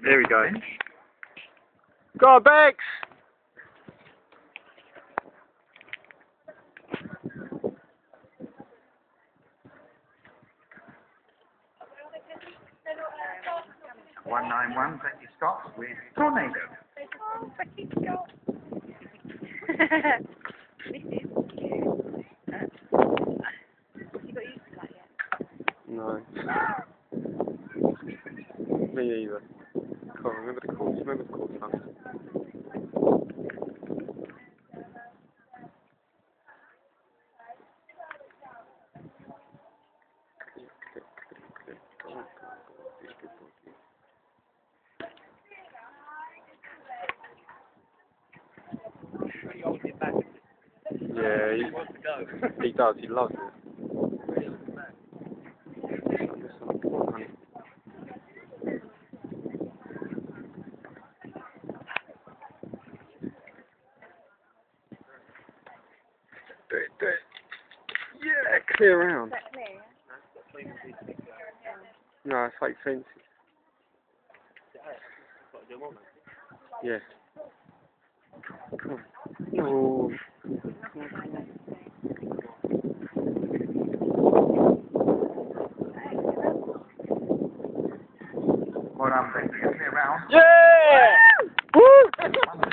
There we go. Go, Bex! One 191, thank you, Scott, with Tornado. Oh, thank you, Scott. This is cute. You got used to that yet? No. Me either. Can't remember the calls. Remember the calls, son? Yeah, he does. He loves it. Do it, do it. Yeah, clear around. Is that clear? No, it's like fences. Yeah. Come on. No. Well done, thank you. Clear round. Yeah! Woo!